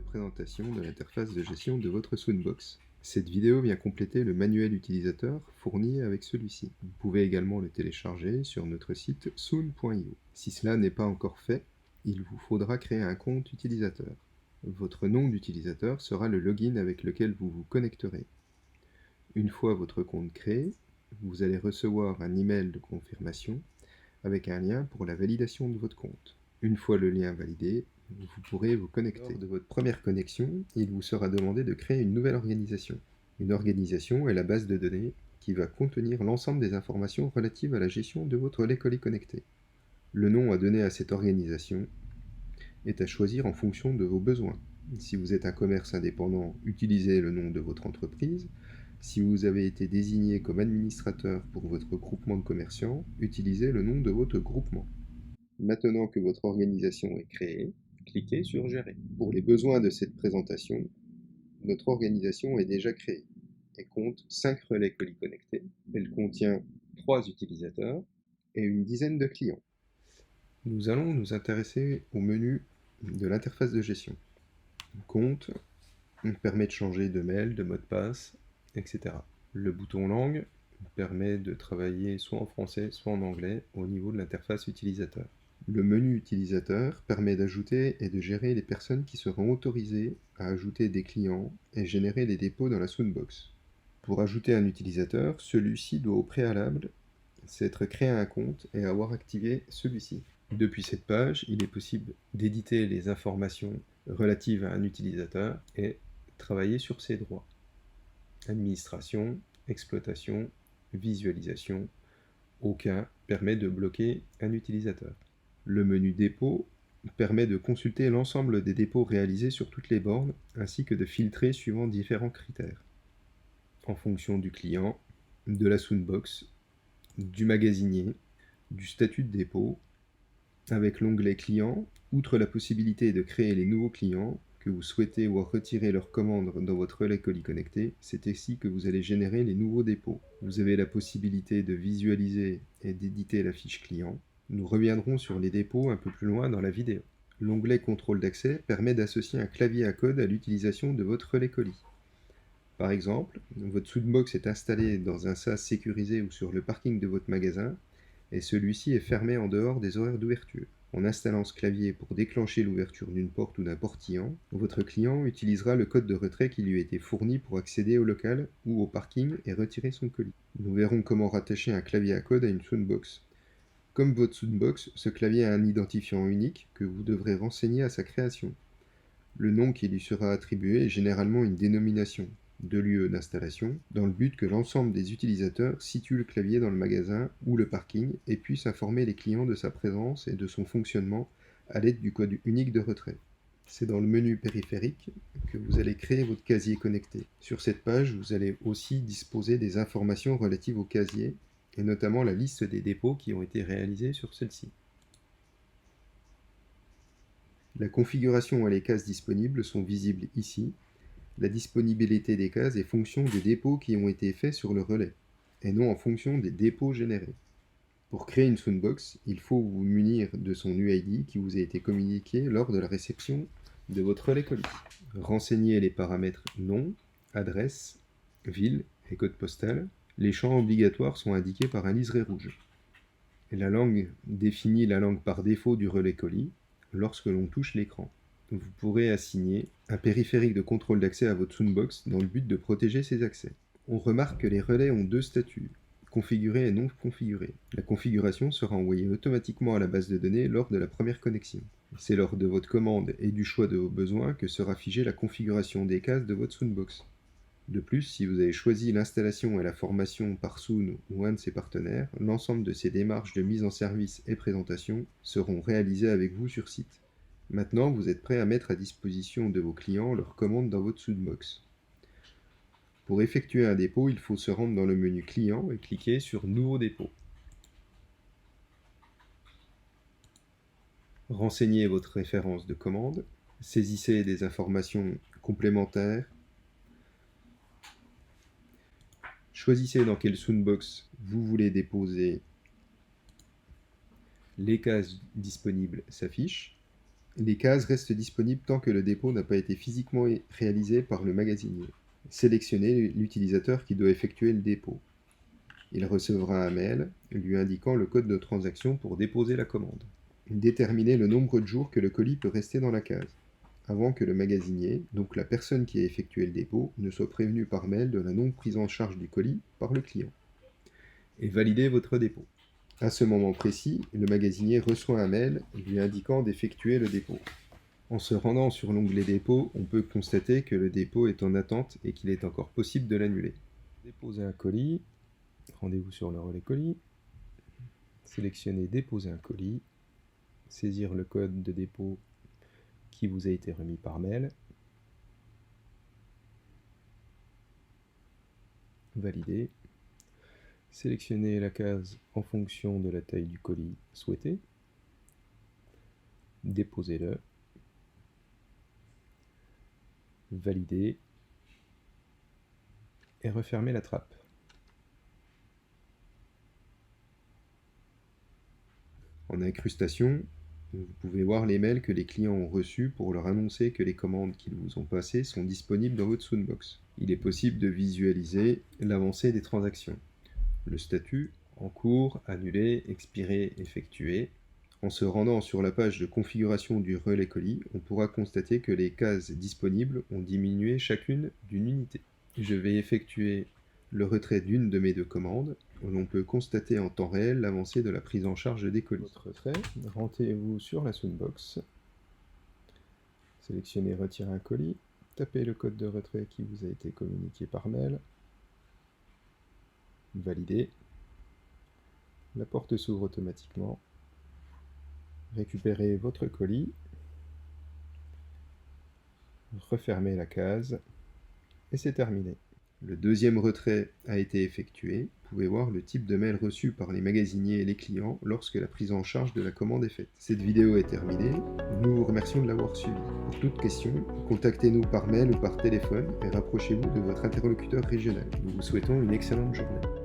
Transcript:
présentation de l'interface de gestion de votre Soundbox. Cette vidéo vient compléter le manuel utilisateur fourni avec celui-ci. Vous pouvez également le télécharger sur notre site sound.io. Si cela n'est pas encore fait, il vous faudra créer un compte utilisateur. Votre nom d'utilisateur sera le login avec lequel vous vous connecterez. Une fois votre compte créé, vous allez recevoir un email de confirmation avec un lien pour la validation de votre compte. Une fois le lien validé, vous pourrez vous connecter. Lors de votre première connexion, il vous sera demandé de créer une nouvelle organisation. Une organisation est la base de données qui va contenir l'ensemble des informations relatives à la gestion de votre relais colis connecté. Le nom à donner à cette organisation est à choisir en fonction de vos besoins. Si vous êtes un commerce indépendant, utilisez le nom de votre entreprise. Si vous avez été désigné comme administrateur pour votre groupement de commerçants, utilisez le nom de votre groupement. Maintenant que votre organisation est créée, cliquez sur Gérer. Pour les besoins de cette présentation, notre organisation est déjà créée et compte 5 relais colis connectés. Elle contient 3 utilisateurs et une dizaine de clients. Nous allons nous intéresser au menu de l'interface de gestion. Compte permet de changer de mail, de mot de passe, etc. Le bouton langue permet de travailler soit en français, soit en anglais au niveau de l'interface utilisateur. Le menu utilisateur permet d'ajouter et de gérer les personnes qui seront autorisées à ajouter des clients et générer des dépôts dans la Soundbox. Pour ajouter un utilisateur, celui-ci doit au préalable s'être créé un compte et avoir activé celui-ci. Depuis cette page, il est possible d'éditer les informations relatives à un utilisateur et travailler sur ses droits. Administration, exploitation, visualisation. Aucun permet de bloquer un utilisateur. Le menu dépôt permet de consulter l'ensemble des dépôts réalisés sur toutes les bornes ainsi que de filtrer suivant différents critères. En fonction du client, de la Soundbox, du magasinier, du statut de dépôt. Avec l'onglet client, outre la possibilité de créer les nouveaux clients que vous souhaitez voir retirer leurs commandes dans votre relais colis connecté, c'est ici que vous allez générer les nouveaux dépôts. Vous avez la possibilité de visualiser et d'éditer la fiche client. Nous reviendrons sur les dépôts un peu plus loin dans la vidéo. L'onglet contrôle d'accès permet d'associer un clavier à code à l'utilisation de votre relais colis. Par exemple, votre Soundbox est installé dans un sas sécurisé ou sur le parking de votre magasin, et celui-ci est fermé en dehors des horaires d'ouverture. En installant ce clavier pour déclencher l'ouverture d'une porte ou d'un portillon, votre client utilisera le code de retrait qui lui a été fourni pour accéder au local ou au parking et retirer son colis. Nous verrons comment rattacher un clavier à code à une Soundbox. Comme votre Soundbox, ce clavier a un identifiant unique que vous devrez renseigner à sa création. Le nom qui lui sera attribué est généralement une dénomination de lieu d'installation, dans le but que l'ensemble des utilisateurs situent le clavier dans le magasin ou le parking et puissent informer les clients de sa présence et de son fonctionnement à l'aide du code unique de retrait. C'est dans le menu périphérique que vous allez créer votre casier connecté. Sur cette page, vous allez aussi disposer des informations relatives au casier, et notamment la liste des dépôts qui ont été réalisés sur celle-ci. La configuration et les cases disponibles sont visibles ici. La disponibilité des cases est fonction des dépôts qui ont été faits sur le relais, et non en fonction des dépôts générés. Pour créer une Soundbox, il faut vous munir de son UID qui vous a été communiqué lors de la réception de votre relais colis. Renseignez les paramètres nom, adresse, ville et code postal. Les champs obligatoires sont indiqués par un liseré rouge. La langue définit la langue par défaut du relais colis lorsque l'on touche l'écran. Vous pourrez assigner un périphérique de contrôle d'accès à votre Soundbox dans le but de protéger ses accès. On remarque que les relais ont deux statuts, configuré et non configuré. La configuration sera envoyée automatiquement à la base de données lors de la première connexion. C'est lors de votre commande et du choix de vos besoins que sera figée la configuration des cases de votre Soundbox. De plus, si vous avez choisi l'installation et la formation par Sound ou un de ses partenaires, l'ensemble de ces démarches de mise en service et présentation seront réalisées avec vous sur site. Maintenant, vous êtes prêt à mettre à disposition de vos clients leurs commandes dans votre Soundbox. Pour effectuer un dépôt, il faut se rendre dans le menu Client et cliquer sur Nouveau dépôt. Renseignez votre référence de commande, saisissez des informations complémentaires, choisissez dans quelle Soundbox vous voulez déposer. Les cases disponibles s'affichent Les cases restent disponibles tant que le dépôt n'a pas été physiquement réalisé par le magasinier. Sélectionnez l'utilisateur qui doit effectuer le dépôt. Il recevra un mail lui indiquant le code de transaction pour déposer la commande. Déterminez le nombre de jours que le colis peut rester dans la case, avant que le magasinier, donc la personne qui a effectué le dépôt, ne soit prévenu par mail de la non-prise en charge du colis par le client. Et validez votre dépôt. À ce moment précis, le magasinier reçoit un mail lui indiquant d'effectuer le dépôt. En se rendant sur l'onglet dépôt, on peut constater que le dépôt est en attente et qu'il est encore possible de l'annuler. Déposer un colis, rendez-vous sur le relais colis, sélectionnez déposer un colis, saisir le code de dépôt qui vous a été remis par mail, valider. Sélectionnez la case en fonction de la taille du colis souhaité. Déposez-le. Valider. Et refermez la trappe. En incrustation, vous pouvez voir les mails que les clients ont reçus pour leur annoncer que les commandes qu'ils vous ont passées sont disponibles dans votre Soundbox. Il est possible de visualiser l'avancée des transactions. Le statut, en cours, annulé, expiré, effectué. En se rendant sur la page de configuration du relais colis, on pourra constater que les cases disponibles ont diminué chacune d'une unité. Je vais effectuer le retrait d'une de mes deux commandes. On peut constater en temps réel l'avancée de la prise en charge des colis. Votre retrait, rendez-vous sur la Soundbox. Sélectionnez retirer un colis. Tapez le code de retrait qui vous a été communiqué par mail. Valider. La porte s'ouvre automatiquement. Récupérez votre colis. Refermez la case. Et c'est terminé. Le deuxième retrait a été effectué. Vous pouvez voir le type de mail reçu par les magasiniers et les clients lorsque la prise en charge de la commande est faite. Cette vidéo est terminée. Nous vous remercions de l'avoir suivi. Pour toute question, contactez-nous par mail ou par téléphone et rapprochez-vous de votre interlocuteur régional. Nous vous souhaitons une excellente journée.